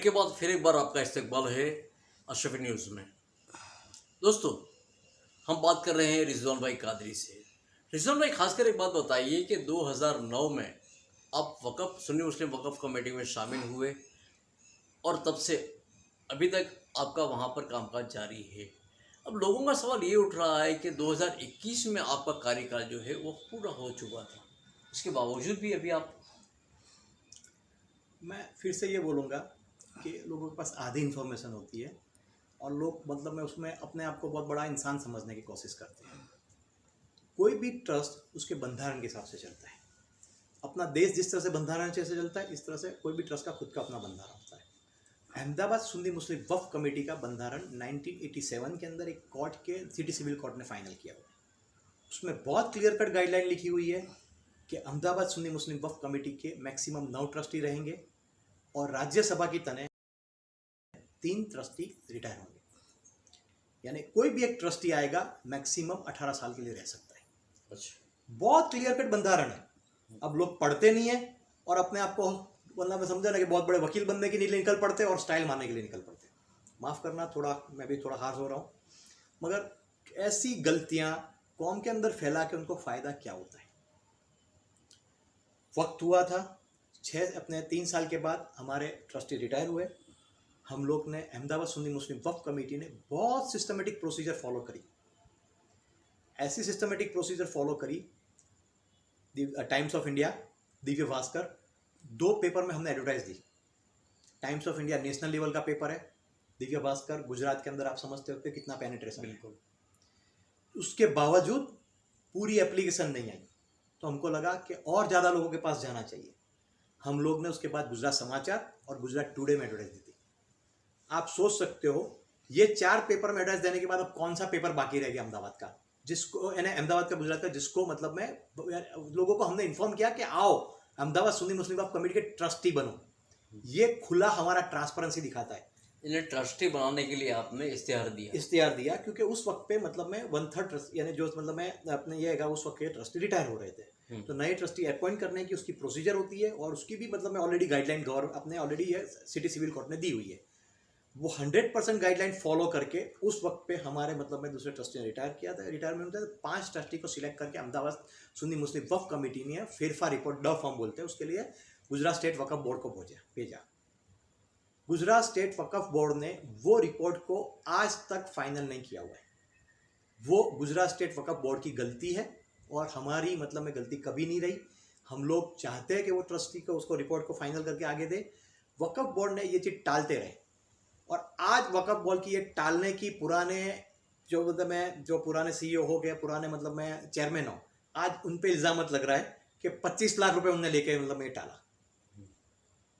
के बाद फिर एक बार आपका इस्तकबाल है अशरफी न्यूज़ में। दोस्तों, हम बात कर रहे हैं रिजवान भाई कादरी से। रिजवान भाई, खासकर एक बात बताइए कि 2009 में आप वक़फ़ सुन्नी मुस्लिम वक़फ़ कमेटी में शामिल हुए और तब से अभी तक आपका वहाँ पर कामकाज जारी है। अब लोगों का सवाल ये उठ रहा है कि 2021 में आपका कार्यकाल जो है वो पूरा हो चुका था, इसके बावजूद भी अभी आप। मैं फिर से ये बोलूँगा कि लोगों के पास आधी इन्फॉर्मेशन होती है और लोग मैं उसमें अपने आप को बहुत बड़ा इंसान समझने की कोशिश करते हैं। कोई भी ट्रस्ट उसके बंधारण के हिसाब से चलता है। अपना देश जिस तरह से बंधारण से चलता है, इस तरह से कोई भी ट्रस्ट का खुद का अपना बंधारण होता है। अहमदाबाद सुन्नी मुस्लिम वक्फ कमेटी का बंधारण 1987 के अंदर एक कोर्ट के सिटी सिविल कोर्ट ने फाइनल किया हुआ है। उसमें बहुत क्लियर कट गाइडलाइन लिखी हुई है कि अहमदाबाद सुन्नी मुस्लिम वक्फ कमेटी के मैक्सिमम 9 ट्रस्टी रहेंगे और राज्यसभा की तरह 3 ट्रस्टी रिटायर होंगे। यानी कोई भी एक ट्रस्टी आएगा मैक्सिमम 18 साल के लिए रह सकता है। अच्छा, बहुत क्लियर कट बंधारण है। अब लोग पढ़ते नहीं है और अपने आप को मैं समझा ना कि बहुत बड़े वकील बनने के लिए निकल पड़ते और स्टाइल मारने के लिए निकल पड़ते। माफ़ करना, मैं भी थोड़ा हार्श हो रहा हूँ, मगर ऐसी गलतियाँ कौम के अंदर फैला के उनको फ़ायदा क्या होता है। वक्त हुआ था 3 साल के बाद हमारे ट्रस्टी रिटायर हुए। हम लोग ने अहमदाबाद सुन्नी मुस्लिम वक्फ कमेटी ने बहुत सिस्टमेटिक प्रोसीजर फॉलो करी। ऐसी सिस्टमेटिक प्रोसीजर फॉलो करी, times of India, Divya Bhaskar, 2 paper में हमने advertise the. Times of India national level का पेपर है, दिव्य भास्कर गुजरात के अंदर आप समझते हो कितना पेनिट्रेशन। बिल्कुल। उसके बावजूद पूरी एप्लीकेशन नहीं आई, तो हमको लगा कि और ज़्यादा लोगों के पास जाना चाहिए। हम लोग ने उसके बाद गुजरात समाचार और गुजरात टुडे में एडवर्टाइज दी थी। आप सोच सकते हो ये 4 पेपर में एडवर्टाइज देने के बाद अब कौन सा पेपर बाकी रह गया अहमदाबाद का, जिसको यानी अहमदाबाद का, गुजरात का, जिसको लोगों को हमने इन्फॉर्म किया कि आओ अहमदाबाद सुन्नी मुस्लिम वक्फ कमेटी के ट्रस्टी बनो। ये खुला हमारा ट्रांसपेरेंसी दिखाता है। इन्हें ट्रस्टी बनाने के लिए आपने इश्तिहार दिया क्योंकि उस वक्त पे 1/3 ट्रस्ट यानी जो मैं अपने ये है उस वक्त के ट्रस्टी रिटायर हो रहे थे, तो नए ट्रस्टी अपॉइंट करने की उसकी प्रोसीजर होती है और उसकी भी मैं ऑलरेडी गाइडलाइन अपने ऑलरेडी ये सिटी सिविल कोर्ट ने दी हुई है। वो 100% गाइडलाइन फॉलो करके उस वक्त पे हमारे में दूसरे ट्रस्टी ने रिटायर किया था। रिटायरमेंट में 5 ट्रस्टी को सिलेक्ट करके अहमदाबाद सुन्नी मुस्लिम वक्फ कमेटी ने फेरफार रिपोर्ट ड फॉर्म बोलते हैं, उसके लिए गुजरात स्टेट वक्फ बोर्ड को भेजा। गुजरात स्टेट वक्फ बोर्ड ने वो रिपोर्ट को आज तक फाइनल नहीं किया हुआ है। वो गुजरात स्टेट वक्फ बोर्ड की गलती है और हमारी में गलती कभी नहीं रही। हम लोग चाहते हैं कि वो ट्रस्टी को उसको रिपोर्ट को फाइनल करके आगे दे। वक्फ बोर्ड ने ये चीज़ टालते रहे और आज वक्फ बोर्ड की ये टालने की पुराने जो पुराने सीईओ हो गए, पुराने चेयरमैन हो, आज उन पे इल्ज़ाम लग रहा है कि 25 लाख रुपए उनने लेके ये टाला।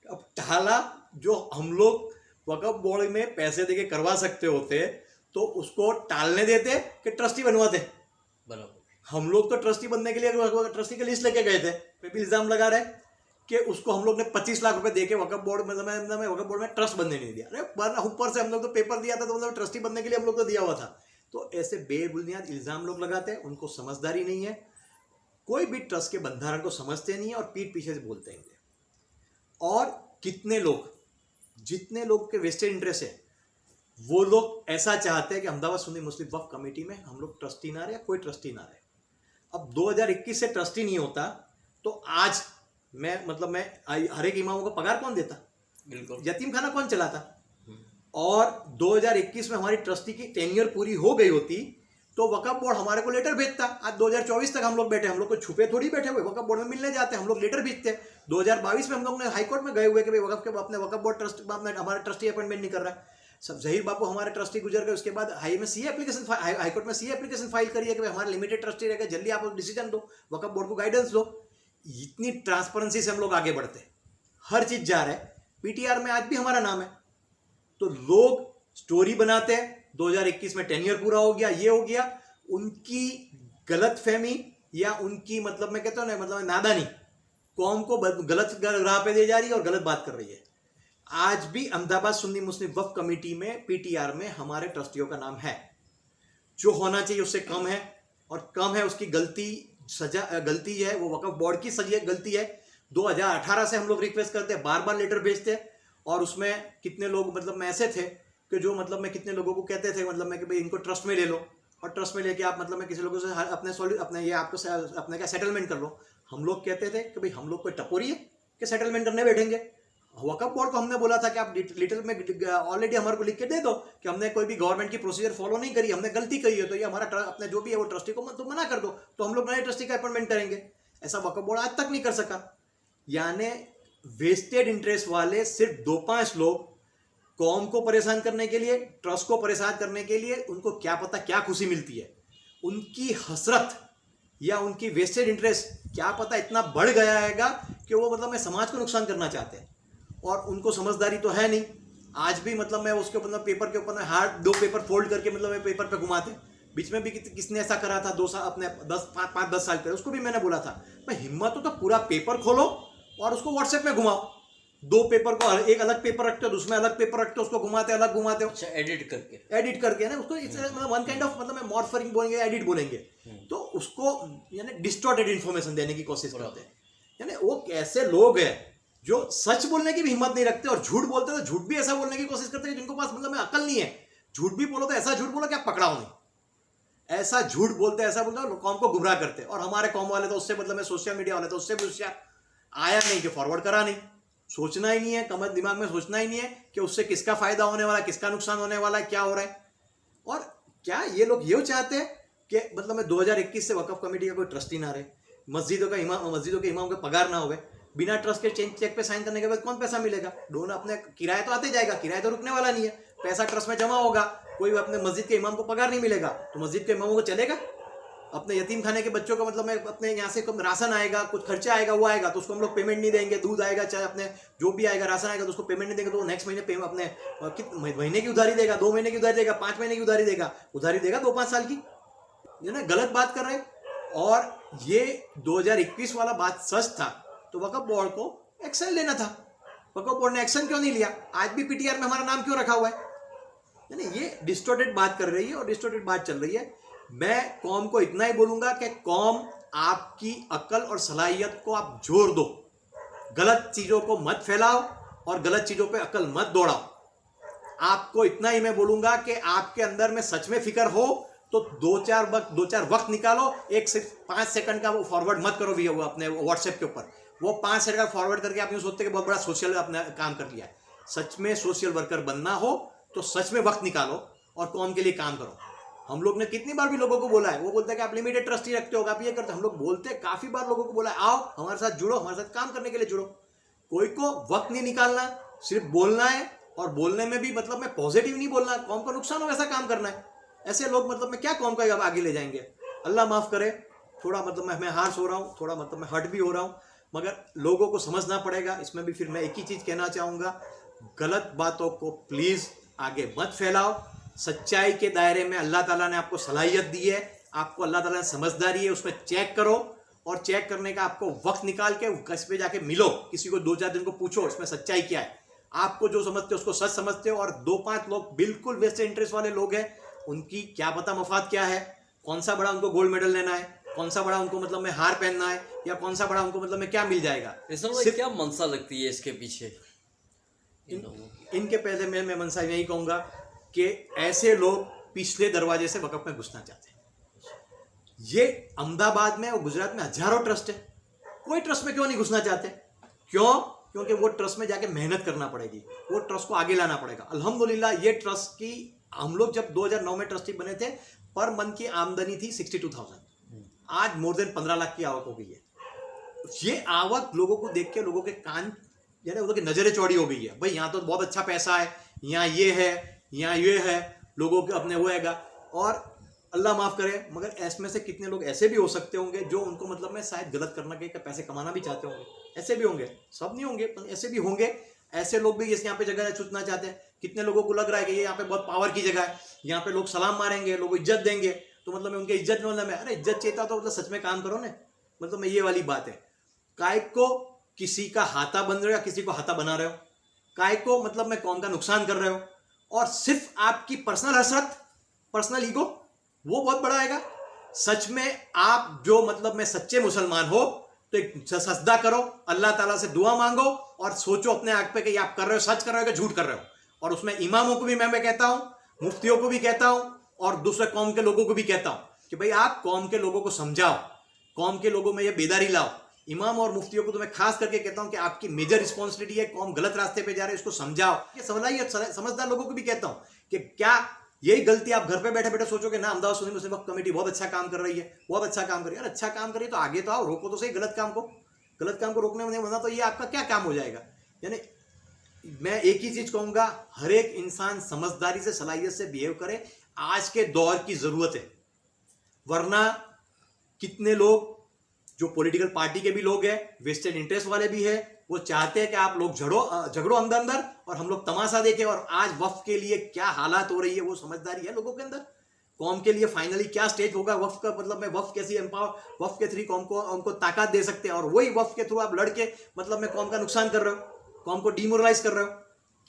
अब टाला जो हम लोग वक्फ बोर्ड में पैसे देके करवा सकते होते तो उसको टालने देते कि ट्रस्टी बनवाते। बराबर। हम लोग तो ट्रस्टी बनने के लिए ट्रस्टी की लिस्ट लेके गए थे, फिर भी इल्ज़ाम लगा रहे कि उसको हम लोग ने 25 लाख रुपए देके वक्फ बोर्ड वक्फ बोर्ड में ट्रस्ट बनने नहीं दिया। अरे ऊपर से हम लोग तो पेपर दिया था, तो ट्रस्टी बनने के लिए हम लोग तो दिया हुआ था। तो ऐसे बेबुनियाद इल्ज़ाम लोग लगाते हैं, उनको समझदारी नहीं है। कोई भी ट्रस्ट के बंधारण को समझते नहीं है और पीठ पीछे से बोलते हैं। और जितने लोग के वेस्टेड इंटरेस्ट है, वो लोग ऐसा चाहते हैं कि अहमदाबाद सुन्नी मुस्लिम वक्फ कमेटी में हम लोग ट्रस्टी ना रहे, कोई ट्रस्टी ना रहे। अब 2021 से ट्रस्टी नहीं होता तो आज मैं हर एक इमामों को पगार कौन देता? बिल्कुल। यतीम खाना कौन चलाता? और 2021 में हमारी ट्रस्टी की टेन्योर पूरी हो गई होती तो वक्फ बोर्ड हमारे को लेटर भेजता। आज 2024 तक हम लोग बैठे, हम लोग को छुपे थोड़ी बैठे हुए, वक्फ बोर्ड में मिलने जाते, हम लोग लेटर भेजते। 2022 में हम लोग ने हाईकोर्ट में गए हुए कि भाई अपने वक्फ बोर्ड ट्रस्ट हमारा ट्रस्टी अपॉइंटमेंट नहीं कर रहा है। सब जहीर बापू हमारे ट्रस्टी गुजर गए, उसके बाद हाईकोर्ट में सीए एप्लीकेशन फाइल करिए कि भाई हमारे लिमिटेड ट्रस्टी रहेगा, जल्दी आप डिसीजन दो, वक्फ बोर्ड को गाइडेंस दो। इतनी ट्रांसपेरेंसी से हम लोग आगे बढ़ते, हर चीज जा रहा है। पीटीआर में आज भी हमारा नाम है, तो लोग स्टोरी बनाते हैं 2021 में टेन्योर पूरा हो गया, ये हो गया। उनकी गलत फहमी या उनकी मैं कहता हूँ ना नादानी कौम को गलत राह पे दे जा रही है और गलत बात कर रही है। आज भी अहमदाबाद सुन्नी मुस्लिम वक्फ कमेटी में पीटीआर में हमारे ट्रस्टियों का नाम है। जो होना चाहिए उससे कम है, और कम है उसकी गलती है वो वक्फ बोर्ड की सही गलती है। 2018 से हम लोग रिक्वेस्ट करते हैं, बार बार लेटर भेजते हैं और उसमें कितने लोग मतलब में ऐसे थे कि जो मतलब मैं कितने लोगों को कहते थे मतलब मैं कि भाई इनको ट्रस्ट में ले लो, और ट्रस्ट में लेके आप मतलब मैं किसी लोगों से अपने ये आपको अपने क्या सेटलमेंट कर लो। हम लोग कहते थे कि भाई हम लोग कोई टपोरी है कि सेटलमेंट करने बैठेंगे। वक्फ बोर्ड को हमने बोला था कि आप डिटेल में ऑलरेडी हमारे को लिख के दे दो कि हमने कोई भी गवर्नमेंट की प्रोसीजर फॉलो नहीं करी, हमने गलती करी है, तो ये हमारा अपने जो भी है वो ट्रस्टी को तो मना कर दो, तो हम लोग नए ट्रस्टी का अपॉइंटमेंट करेंगे। ऐसा वक्फ बोर्ड आज तक नहीं कर सका। यानी वेस्टेड इंटरेस्ट वाले सिर्फ 2-5 लोग कौम को परेशान करने के लिए, ट्रस्ट को परेशान करने के लिए, उनको क्या पता क्या खुशी मिलती है, उनकी हसरत या उनकी वेस्टेड इंटरेस्ट क्या पता इतना बढ़ गया हैगा कि वो मतलब मैं समाज को नुकसान करना चाहते हैं, और उनको समझदारी तो है नहीं। आज भी मतलब मैं उसके ऊपर पेपर के ऊपर हार्ड 2 पेपर फोल्ड करके मतलब मैं पेपर पे घुमाते। बीच में भी किसने ऐसा करा था 2 साल अपने 5-10 साल पहले, उसको भी मैंने बोला था भाई हिम्मत हो तो पूरा पेपर खोलो और उसको व्हाट्सएप में घुमाओ। 2 पेपर को एक अलग पेपर रखते हो, उसमें अलग पेपर रखते हो, उसको घुमाते अलग घुमाते हो। अच्छा, एडिट करके ना उसको मतलब वन काइंड ऑफ मतलब मॉर्फरिंग बोलेंगे, एडिट बोलेंगे, तो उसको यानी डिस्टॉर्टेड इन्फॉर्मेशन देने की कोशिश करते हैं। यानी वो कैसे लोग हैं जो सच बोलने की भी हिम्मत नहीं रखते और झूठ बोलते तो झूठ भी ऐसा बोलने की कोशिश करते हैं जिनको पास मतलब में अकल नहीं है। झूठ भी बोलो तो ऐसा झूठ बोलो कि आप पकड़ाओ नहीं, ऐसा झूठ बोलते ऐसा बोलते कौम को गुमराह करते। और हमारे कौम वाले तो उससे मतलब में सोशल मीडिया वाले तो उससे भी होशियार, आया नहीं कि फॉरवर्ड करा नहीं, सोचना ही नहीं है, कमर दिमाग में सोचना ही नहीं है कि उससे किसका फायदा होने वाला है, किसका नुकसान होने वाला है, क्या हो रहा है। और क्या ये लोग ये चाहते हैं कि मतलब में 2021 से वक्फ कमेटी का कोई ट्रस्टी ना रहे, मस्जिदों के इमाम का पगार ना होवे, बिना ट्रस्ट के चेक पे साइन करने के बाद कौन पैसा मिलेगा। डोनर अपने किराया तो आते जाएगा, किराया तो रुकने वाला नहीं है, पैसा ट्रस्ट में जमा होगा, कोई अपने मस्जिद के इमाम को पगार नहीं मिलेगा तो मस्जिद के इमामों को चलेगा। अपने यतीम खाने के बच्चों का मतलब में अपने यहाँ से कम राशन आएगा, कुछ खर्चा आएगा, वो आएगा तो उसको हम लोग पेमेंट नहीं देंगे। दूध आएगा, चाहे अपने जो भी आएगा राशन आएगा तो उसको पेमेंट नहीं देंगे, तो वो नेक्स्ट महीने अपने महीने की उधारी देगा, 2 महीने की उधारी देगा, 5 महीने की उधारी देगा 2-5 साल की। ये ना गलत बात कर रहे हैं। और ये 2021 वाला बात सच था तो वक्फ बोर्ड को एक्शन लेना था। वक्फ बोर्ड ने एक्शन क्यों नहीं लिया? आज भी पीटीआर में हमारा नाम क्यों रखा हुआ है? यानी ये डिस्टॉर्टेड बात कर रही है और डिस्टॉर्टेड बात चल रही है। मैं कौम को इतना ही बोलूंगा कि कौम आपकी अकल और सलाहियत को आप जोर दो, गलत चीजों को मत फैलाओ और गलत चीजों पे अकल मत दौड़ाओ। आपको इतना ही मैं बोलूंगा कि आपके अंदर में सच में फिक्र हो तो 2-4 वक्त निकालो। एक सिर्फ 5 सेकंड का वो फॉरवर्ड मत करो भी अपने व्हाट्सएप के ऊपर, वो 5 सेकंड का फॉरवर्ड करके आप यूं सोचते कि बहुत बड़ा सोशल अपना काम कर लिया है। सच में सोशल वर्कर बनना हो तो सच में वक्त निकालो और कौम के लिए काम करो। हम लोग ने कितनी बार भी लोगों को बोला है, वो बोलते हैं कि आप लिमिटेड ट्रस्टी रखते हो, आप ये करते हो। हम लोग बोलते हैं, काफी बार लोगों को बोला है आओ हमारे साथ जुड़ो, हमारे साथ काम करने के लिए जुड़ो। कोई को वक्त नहीं निकालना, सिर्फ बोलना है और बोलने में भी मतलब मैं पॉजिटिव नहीं बोलना, कौम को नुकसान हो ऐसा काम करना है। ऐसे लोग मतलब मैं क्या कौम का आगे ले जाएंगे? अल्लाह माफ करे, थोड़ा मतलब मैं हार्श हो रहा हूँ, थोड़ा मतलब मैं हर्ट भी हो रहा हूँ, मगर लोगों को समझना पड़ेगा। इसमें भी फिर मैं एक ही चीज कहना चाहूंगा, गलत बातों को प्लीज आगे मत फैलाओ। सच्चाई के दायरे में अल्लाह ताला ने आपको सलाहियत दी है, आपको अल्लाह ताला ने समझदारी है, उसमें चेक करो और चेक करने का आपको वक्त निकाल के कस पे जाके मिलो, किसी को 2-4 दिन को पूछो इसमें सच्चाई क्या है। आपको जो समझते हो उसको सच समझते हो, और 2-5 लोग बिल्कुल वेस्टेड इंटरेस्ट वाले लोग हैं, उनकी क्या पता मफाद क्या है, कौन सा बड़ा उनको गोल्ड मेडल लेना है, कौन सा बड़ा उनको मतलब में हार पहनना है, या कौन सा बड़ा उनको मतलब में क्या मिल जाएगा। क्या मनसा लगती है इसके पीछे? इनके पहले मैं मनसा यही कहूंगा कि ऐसे लोग पिछले दरवाजे से वक्फ में घुसना चाहते हैं। ये अहमदाबाद में और गुजरात में हजारों ट्रस्ट है, कोई ट्रस्ट में क्यों नहीं घुसना चाहते? क्यों? क्योंकि वो ट्रस्ट में जाके मेहनत करना पड़ेगी, वो ट्रस्ट को आगे लाना पड़ेगा। अल्हम्दुलिल्लाह ये ट्रस्ट की, हम लोग जब 2009 में ट्रस्टी बने थे, पर मंथ की आमदनी थी 62,000, आज मोर देन 15 लाख की आवक हो गई है। ये आवक लोगों को देख के लोगों के कान यानी उनकी नजरें चौड़ी हो गई है, भाई यहाँ तो बहुत अच्छा पैसा है, यहाँ ये है, यहाँ ये है, लोगों के अपने होएगा। और अल्लाह माफ करे, मगर इसमें से कितने लोग ऐसे भी हो सकते होंगे जो उनको मतलब में शायद गलत करना के पैसे कमाना भी चाहते होंगे, ऐसे भी होंगे, सब नहीं होंगे पर ऐसे भी होंगे। ऐसे लोग भी यहाँ पे जगह छूटना चाहते हैं। कितने लोगों को लग रहा है कि ये यहाँ पे बहुत पावर की जगह है, यहाँ पे लोग सलाम मारेंगे, लोग इज्जत देंगे, तो मतलब मैं उनके इज्जत में मतलब अरे इज्जत चाहता तो मतलब सच में काम करो ना। मतलब मैं ये वाली बात है, काय को किसी का हाथा बन रहे हो या किसी को हाथा बना रहे हो, काय को मतलब मैं कौम का नुकसान कर रहे हो, और सिर्फ आपकी पर्सनल हसरत, पर्सनल ईगो, वो बहुत बड़ा आएगा। सच में आप जो मतलब में सच्चे मुसलमान हो तो एक सजदा करो, अल्लाह ताला से दुआ मांगो और सोचो अपने आग पे कि आप कर रहे हो, सच कर रहे हो कि झूठ कर रहे हो। और उसमें इमामों को भी मैं कहता हूं, मुफ्तियों को भी कहता हूं और दूसरे कौम के लोगों को भी कहता हूं कि भाई आप कौम के लोगों को समझाओ, कौम के लोगों में ये बेदारी लाओ। इमाम और मुफ्तियों को तो मैं खास करके कहता हूं कि आपकी मेजर रिस्पॉन्सिबिलिटी है, कौम गलत रास्ते पे जा रहे है, इसको समझाओ। ये समझदार लोगों को भी कहता हूं कि क्या यही गलती आप घर पे बैठे बैठे सोचोगे ना अहमदाबाद सुन्नी मुस्लिम वक्फ कमेटी बहुत अच्छा काम कर रही है, बहुत अच्छा काम कर रही है। यार अच्छा काम कर रही है तो आगे तो आओ, रोको तो सही गलत काम को रोकने में नहीं बना तो ये आपका क्या काम हो जाएगा। यानी मैं एक ही चीज कहूंगा, हर एक इंसान समझदारी से, सलाहियत से बिहेव करे। आज के दौर की जरूरत है, वरना कितने लोग जो पॉलिटिकल पार्टी के भी लोग हैं, वेस्टेड इंटरेस्ट वाले भी है, वो चाहते हैं कि आप लोग झगड़ो अंदर अंदर और हम लोग तमाशा देखें। और आज वक्फ के लिए क्या हालात हो रही है, वो समझदारी है लोगों के अंदर। कौम के लिए फाइनली क्या स्टेज होगा वक्फ का, मतलब मैं वक्फ कैसी एम्पावर, वक्फ के थ्रू कौम को उनको ताकत दे सकते हैं। और वही वक्फ के थ्रू आप लड़के मतलब मैं कौम का नुकसान कर रहे हो, कौम को डिमोरलाइज कर रहे हो।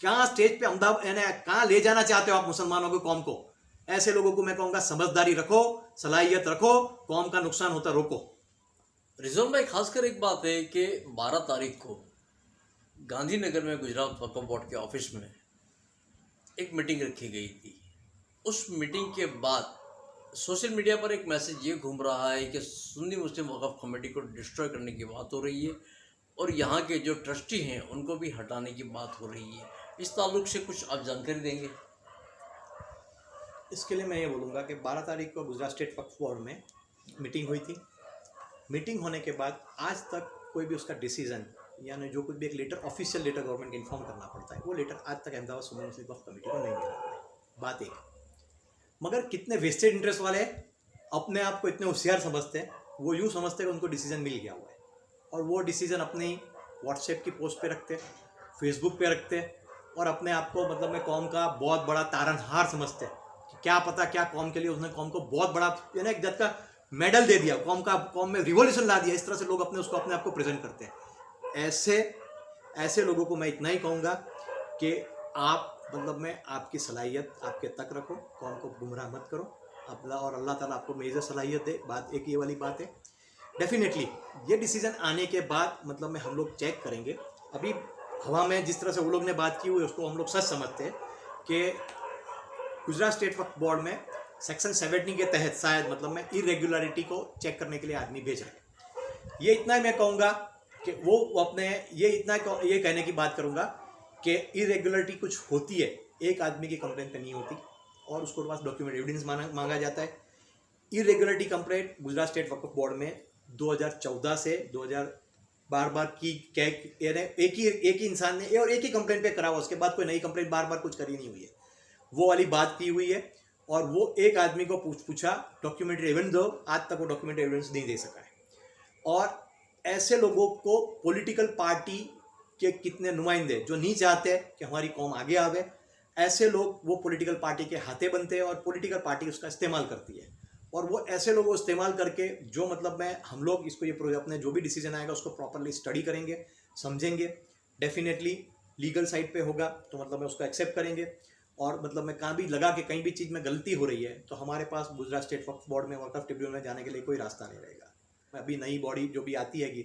क्या स्टेज पे अहमदाबाद यानी कहाँ ले जाना चाहते हो आप मुसलमानों की कौम को। ऐसे लोगों को मैं कहूँगा समझदारी रखो, सलाहियत रखो, कौम का नुकसान होता रोको। रिजवान भाई, खासकर एक बात है कि 12 तारीख को गांधीनगर में गुजरात वक्फ बोर्ड के ऑफिस में एक मीटिंग रखी गई थी। उस मीटिंग के बाद सोशल मीडिया पर एक मैसेज ये घूम रहा है कि सुन्नी मुस्लिम वक्फ कमेटी को डिस्ट्रॉय करने की बात हो रही है और यहाँ के जो ट्रस्टी हैं उनको भी हटाने की बात हो रही है। इस ताल्लुक से कुछ आप जानकारी देंगे? इसके लिए मैं ये बोलूँगा कि 12 तारीख को गुजरात स्टेट वक्फ बोर्ड में मीटिंग हुई थी। मीटिंग होने के बाद आज तक कोई भी उसका डिसीजन यानी जो कुछ भी एक लेटर, ऑफिशियल लेटर गवर्नमेंट को इन्फॉर्म करना पड़ता है, वो लेटर आज तक अहमदाबाद सुन्नी मुस्लिम वक्फ कमेटी को नहीं मिला है। बात एक, मगर कितने वेस्टेड इंटरेस्ट वाले अपने आप को इतने होशियार समझते हैं, वो यूँ समझते हैं कि उनको डिसीजन मिल गया हुआ है और वो डिसीजन अपने ही व्हाट्सएप की पोस्ट पे रखते, फेसबुक पे रखते और अपने आप को मतलब मैं कौम का बहुत बड़ा तारनहार समझते हैं कि क्या पता क्या कौम के लिए उसने कौम को बहुत बड़ा यानी एक जद का मेडल दे दिया, कौम में रिवॉल्यूशन ला दिया। इस तरह से लोग अपने आप को प्रेजेंट करते हैं। ऐसे लोगों को मैं इतना ही कहूँगा कि आप मतलब मैं आपकी सलाहियत आपके तक रखो, कौम को गुमराह मत करो। अल्लाह ताला आपको मेजर सलाहियत दे। बात एक ये वाली बात है। डेफिनेटली ये डिसीजन आने के बाद मतलब में हम लोग चेक करेंगे। अभी हवा में जिस तरह से वो लोग ने बात की हुई उसको हम लोग सच समझते हैं कि गुजरात स्टेट वक्फ बोर्ड में सेक्शन 70 के तहत शायद मतलब मैं इरेगुलरिटी को चेक करने के लिए आदमी भेज रहे हैं। ये इतना ही मैं कहूँगा कि वो अपने ये कहने की बात करूँगा कि इरेगुलरिटी कुछ होती है, एक आदमी की कंप्लेंट पे नहीं होती और उसको पास डॉक्यूमेंट एविडेंस मांगा जाता है। इरेगुलरिटी कंप्लेंट गुजरात स्टेट वक्फ बोर्ड में 2014 से 2000 बार की एक ही इंसान ने और एक ही कंप्लेंट पे करा हुआ, उसके बाद कोई नई कंप्लेंट बार कुछ करी नहीं हुई है। वो वाली बात की हुई है और वो एक आदमी को पूछा डॉक्यूमेंट्री एविडेंस दो, आज तक वो डॉक्यूमेंट्री एविडेंस नहीं दे सका है। और ऐसे लोगों को पॉलिटिकल पार्टी के कितने नुमाइंदे जो नहीं चाहते कि हमारी कौम आगे आवे, ऐसे लोग वो पॉलिटिकल पार्टी के हाथे बनते हैं और पॉलिटिकल पार्टी उसका इस्तेमाल करती है। और वो ऐसे लोगों को इस्तेमाल करके जो मतलब मैं हम लोग इसको ये अपने जो भी डिसीजन आएगा उसको प्रॉपरली स्टडी करेंगे, समझेंगे। डेफिनेटली लीगल साइड पे होगा तो मतलब मैं उसको एक्सेप्ट करेंगे और मतलब मैं कहाँ भी लगा कि कहीं भी चीज़ में गलती हो रही है तो हमारे पास गुजरात स्टेट वक्फ बोर्ड में वक्फ ट्रिब्यूनल में जाने के लिए कोई रास्ता नहीं रहेगा। अभी नई बॉडी जो भी आती हैगी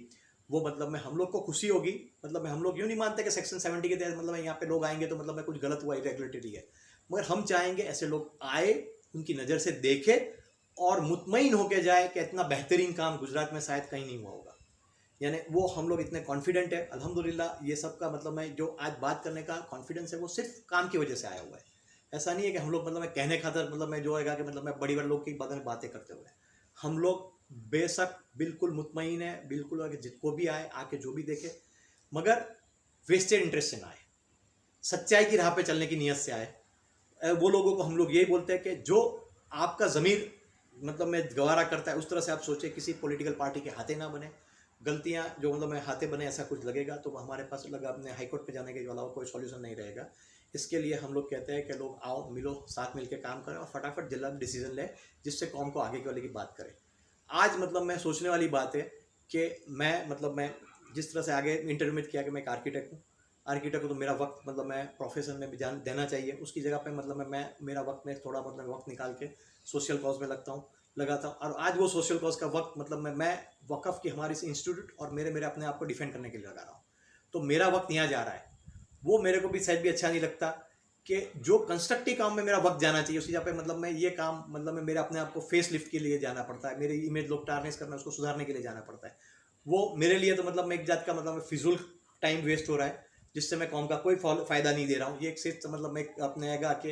वो मतलब में हम लोग को खुशी होगी। मतलब में हम लोग यूँ नहीं मानते कि सेक्शन 70 के तहत मतलब यहाँ पे लोग आएंगे तो मतलब में कुछ गलत हुआ, इरेगुलरिटी है, मगर हम चाहेंगे ऐसे लोग आए, उनकी नज़र से देखे और मुतमईन होके जाए कि इतना बेहतरीन काम गुजरात में शायद कहीं नहीं हुआ होगा। यानी वो हम लोग इतने कॉन्फिडेंट है अल्हम्दुलिल्लाह। ये सब का मतलब मैं जो आज बात करने का कॉन्फिडेंस है वो सिर्फ काम की वजह से आया हुआ है। ऐसा नहीं है कि हम लोग मतलब मैं कहने खातर मतलब मैं जो है कि मतलब मैं बड़ी लोग की बातें करते हुए, हम लोग बेशक बिल्कुल मुतमईन है, बिल्कुल आगे जिसको भी आए आके जो भी देखे, मगर वेस्टेड इंटरेस्ट से ना आए, सच्चाई की राह पे चलने की नीयत से आए। वो लोगों को हम लोग यही बोलते हैं कि जो आपका ज़मीर मतलब मैं गवारा करता है उस तरह से आप सोचे, किसी पॉलिटिकल पार्टी के हाथे ना बने। गलतियां जो मतलब मैं हाथे बने ऐसा कुछ लगेगा तो हमारे पास लगा अपने हाईकोर्ट पे जाने के अलावा कोई सॉल्यूशन नहीं रहेगा। इसके लिए हम लोग कहते हैं कि लोग आओ, मिलो, साथ मिलकर काम करें और फटाफट जल्द डिसीजन लें जिससे कौम को आगे वाले की बात करें। आज मतलब मैं सोचने वाली बात है कि मैं जिस तरह से आगे इंटरव्यू में किया कि मैं एक आर्किटेक्ट हूँ, आर्किटेक्ट तो मेरा वक्त मतलब मैं प्रोफेशन में भी देना चाहिए, उसकी जगह पे मतलब मैं मेरा वक्त में थोड़ा मतलब वक्त निकाल के सोशल कॉज में लगता हूँ। लगाता हूँ। और आज वो सोशल कॉज का वक्त मतलब मैं वक़फ़ की हमारी इस इंस्टीट्यूट और मेरे अपने आप को डिफेंड करने के लिए लगा रहा हूँ। तो मेरा वक्त यहाँ जा रहा है, वो मेरे को भी शायद भी अच्छा नहीं लगता कि जो कंस्ट्रक्टिव काम में मेरा वक्त जाना चाहिए उसी जगह पे मतलब मैं ये काम मतलब मैं मेरे अपने आप को फेस लिफ्ट के लिए जाना पड़ता है, मेरी इमेज लोग टारनेस करना उसको सुधारने के लिए जाना पड़ता है। वो मेरे लिए तो मतलब मैं एक जात का मतलब फिजूल टाइम वेस्ट हो रहा है, जिससे मैं कौम का कोई फ़ायदा नहीं दे रहा हूँ। ये एक सिर्फ मतलब मैं अपने आएगा कि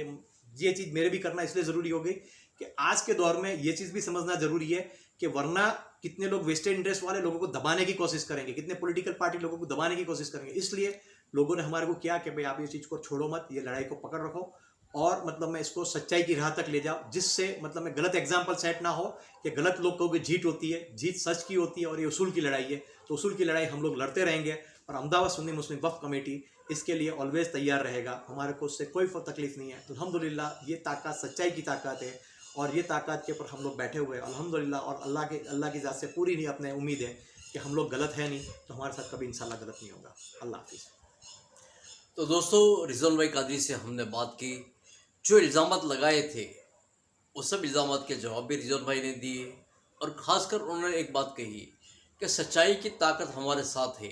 ये चीज़ मेरे भी करना इसलिए ज़रूरी हो गई कि आज के दौर में ये चीज़ भी समझना ज़रूरी है कि वरना कितने लोग वेस्टेड इंटरेस्ट वाले लोगों को दबाने की कोशिश करेंगे, कितने पॉलिटिकल पार्टी लोगों को दबाने की कोशिश करेंगे। इसलिए लोगों ने हमारे को किया कि भाई आप ये चीज़ को छोड़ो मत, ये लड़ाई को पकड़ रखो और मतलब मैं इसको सच्चाई की राह तक ले जाओ, जिससे मतलब मैं गलत एग्जाम्पल सेट ना हो कि गलत लोग कहोगे जीत होती है, जीत सच की होती है और ये उसूल की लड़ाई है। तो उसूल की लड़ाई हम लोग लड़ते रहेंगे और अहमदाबाद सुन्नी मुस्लिम वक्फ कमेटी इसके लिए ऑलवेज तैयार रहेगा। हमारे को उससे कोई तकलीफ नहीं है। तो अल्हम्दुलिल्लाह ये ताकत सच्चाई की ताकत है और ये ताकत के ऊपर हम लोग बैठे हुए हैं अल्हम्दुलिल्लाह। और अल्लाह की ज़ात से पूरी नहीं अपने उम्मीद है कि हम लोग गलत है नहीं, तो हमारे साथ कभी इंशाल्लाह गलत नहीं होगा। अल्लाह हाफिज़। तो दोस्तों, रिजवान भाई कादरी से हमने बात की, जो इल्ज़ामात लगाए थे वो सब इल्ज़ामात के जवाब भी रिजवान भाई ने दिए और ख़ासकर उन्होंने एक बात कही कि सच्चाई की ताकत हमारे साथ है।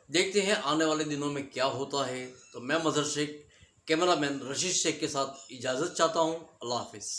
देखते हैं आने वाले दिनों में क्या होता है। तो मैं मज़हर शेख, कैमरामैन रशीद शेख के साथ इजाज़त चाहता हूँ। अल्लाह हाफिज़।